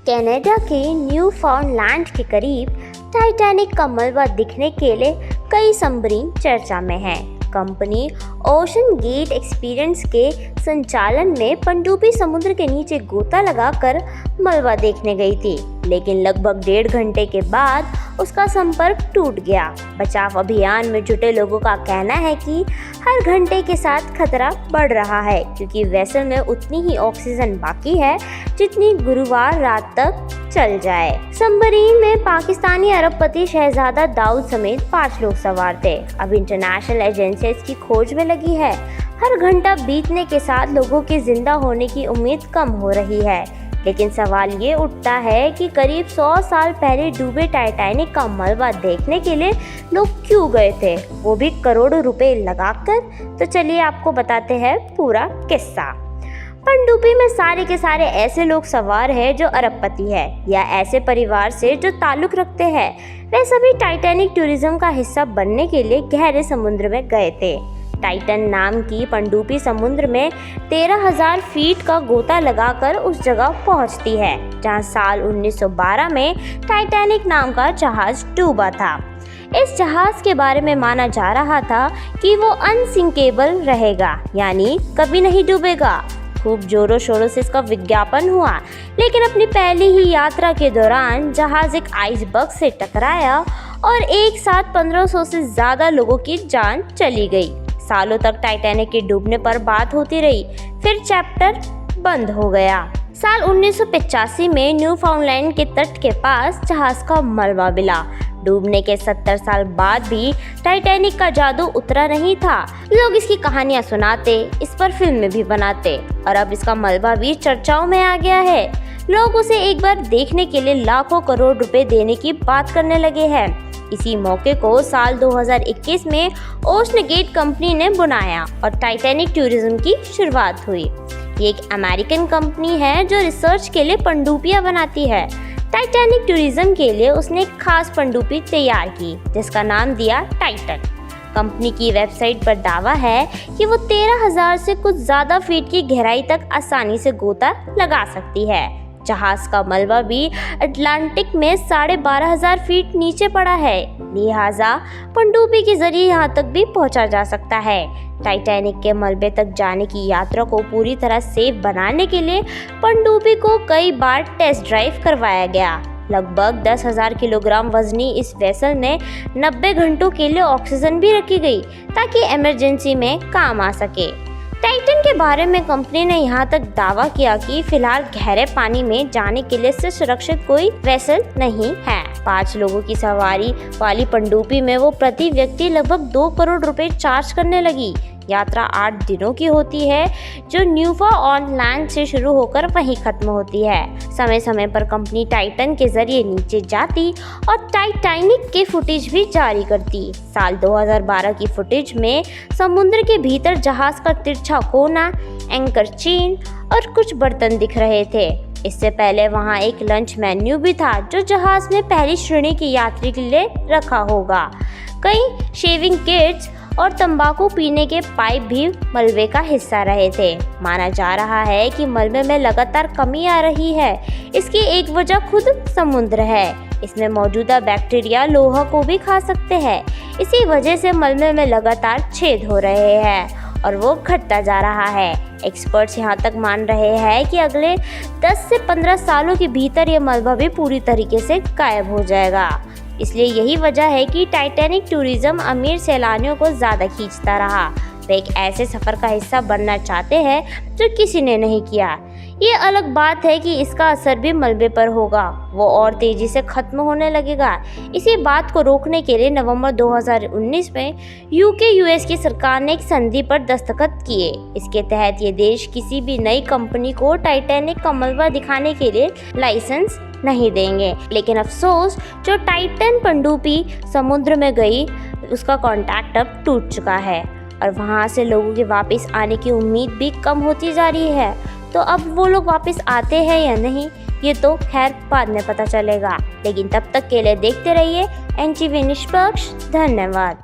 Canada के Newfoundland के करीब टाइटैनिक का मलबा दिखने के लिए कई सबमरीन चर्चा में हैं। कंपनी ओशन गेट एक्सपीरियंस के संचालन में पनडुब्बी समुद्र के नीचे गोता लगाकर मलबा देखने गई थी, लेकिन लगभग 1.5 घंटे के बाद उसका संपर्क टूट गया। बचाव अभियान में जुटे लोगों का कहना है कि हर घंटे के साथ खतरा बढ़ रहा है, क्योंकि वेसल में उतनी ही ऑक्सीजन बाकी है जितनी गुरुवार रात तक चल जाए। सबमरीन में पाकिस्तानी अरबपति शहजादा दाऊद समेत 5 लोग सवार थे। अब इंटरनेशनल एजेंसी इसकी खोज में लगी है। हर घंटा बीतने के साथ लोगों के जिंदा होने की उम्मीद कम हो रही है, लेकिन सवाल ये उठता है कि करीब 100 साल पहले डूबे टाइटैनिक का मलबा देखने के लिए लोग क्यों गए थे, वो भी करोड़ों रुपए लगाकर। तो चलिए आपको बताते हैं पूरा किस्सा। पनडुब्बी में सारे के सारे ऐसे लोग सवार हैं जो अरबपति है या ऐसे परिवार से जो ताल्लुक रखते हैं। वे सभी टाइटैनिक टूरिज्म का हिस्सा बनने के लिए गहरे समुद्र में गए थे। टाइटन नाम की पनडुब्बी समुद्र में 13,000 फीट का गोता लगाकर उस जगह पहुंचती है जहां साल 1912 में टाइटैनिक नाम का जहाज डूबा था। इस जहाज के बारे में माना जा रहा था कि वो अनसिंकेबल रहेगा, यानी कभी नहीं डूबेगा। खूब जोरों शोरों से इसका विज्ञापन हुआ, लेकिन अपनी पहली ही यात्रा के दौरान जहाज एक आइसबर्ग से टकराया और एक साथ 1500 से ज्यादा लोगों की जान चली गई। सालों तक टाइटैनिक के डूबने पर बात होती रही, फिर चैप्टर बंद हो गया। साल 1985 में न्यूफाउंडलैंड के तट के पास जहाज का मलबा मिला। डूबने के 70 साल बाद भी टाइटैनिक का जादू उतरा नहीं था। लोग इसकी कहानियां सुनाते, इस पर फिल्में भी बनाते और अब इसका मलबा भी चर्चाओं में आ गया है। लोग उसे एक बार देखने के लिए लाखों करोड़ रुपए देने की बात करने लगे हैं। इसी मौके को साल 2021 में ओशन गेट कंपनी ने बनाया और टाइटैनिक टूरिज्म की शुरुआत हुई। ये एक अमेरिकन कंपनी है जो रिसर्च के लिए पनडुब्बियां बनाती है। टाइटैनिक टूरिज्म के लिए उसने एक खास पनडुब्बी तैयार की जिसका नाम दिया टाइटन। कंपनी की वेबसाइट पर दावा है कि वो 13,000 से कुछ ज्यादा फीट की गहराई तक आसानी से गोता लगा सकती है। जहाज का मलबा भी अटलांटिक में 12,500 फीट नीचे पड़ा है, लिहाजा पनडुब्बी के जरिए यहाँ तक भी पहुँचा जा सकता है। टाइटैनिक के मलबे तक जाने की यात्रा को पूरी तरह सेफ बनाने के लिए पनडुब्बी को कई बार टेस्ट ड्राइव करवाया गया। लगभग 10,000 किलोग्राम वजनी इस वेसल में 90 घंटों के लिए ऑक्सीजन भी रखी गई ताकि इमरजेंसी में काम आ सके। टाइटन के बारे में कंपनी ने यहाँ तक दावा किया कि फिलहाल गहरे पानी में जाने के लिए से सुरक्षित कोई वेसल नहीं है। 5 लोगों की सवारी वाली पनडुब्बी में वो प्रति व्यक्ति लगभग 2 करोड़ रुपए चार्ज करने लगी। यात्रा 8 दिनों की होती है जो न्यूफाउंडलैंड से शुरू होकर वहीं खत्म होती है। समय समय पर कंपनी टाइटन के जरिए नीचे जाती और टाइटैनिक के फुटेज भी जारी करती। साल 2012 की फुटेज में समुद्र के भीतर जहाज का तिरछा कोना, एंकर चेन और कुछ बर्तन दिख रहे थे। इससे पहले वहां एक लंच मेन्यू भी था जो जहाज में पहली श्रेणी के यात्री के लिए रखा होगा। कई शेविंग किट्स और तंबाकू पीने के पाइप भी मलबे का हिस्सा रहे थे। माना जा रहा है कि मलबे में लगातार कमी आ रही है। इसकी एक वजह खुद समुद्र है। इसमें मौजूदा बैक्टीरिया लोहा को भी खा सकते हैं। इसी वजह से मलबे में लगातार छेद हो रहे हैं और वो घटता जा रहा है। एक्सपर्ट्स यहाँ तक मान रहे हैं कि अगले 10 से 15 सालों के भीतर ये मलबा भी पूरी तरीके से गायब हो जाएगा। इसलिए यही वजह है कि टाइटैनिक टूरिज्म अमीर सैलानियों को ज़्यादा खींचता रहा। वे एक ऐसे सफ़र का हिस्सा बनना चाहते हैं जो किसी ने नहीं किया। ये अलग बात है कि इसका असर भी मलबे पर होगा, वो और तेज़ी से ख़त्म होने लगेगा। इसी बात को रोकने के लिए नवंबर 2019 में यूएस की सरकार ने एक संधि पर दस्तखत किए। इसके तहत ये देश किसी भी नई कंपनी को टाइटैनिक का मलबा दिखाने के लिए लाइसेंस नहीं देंगे। लेकिन अफसोस, जो टाइटन पनडुब्बी समुद्र में गई उसका कॉन्टैक्ट अब टूट चुका है और वहाँ से लोगों के वापस आने की उम्मीद भी कम होती जा रही है। तो अब वो लोग वापस आते हैं या नहीं, ये तो खैर बाद में पता चलेगा। लेकिन तब तक के लिए देखते रहिए NTV निष्पक्ष। धन्यवाद।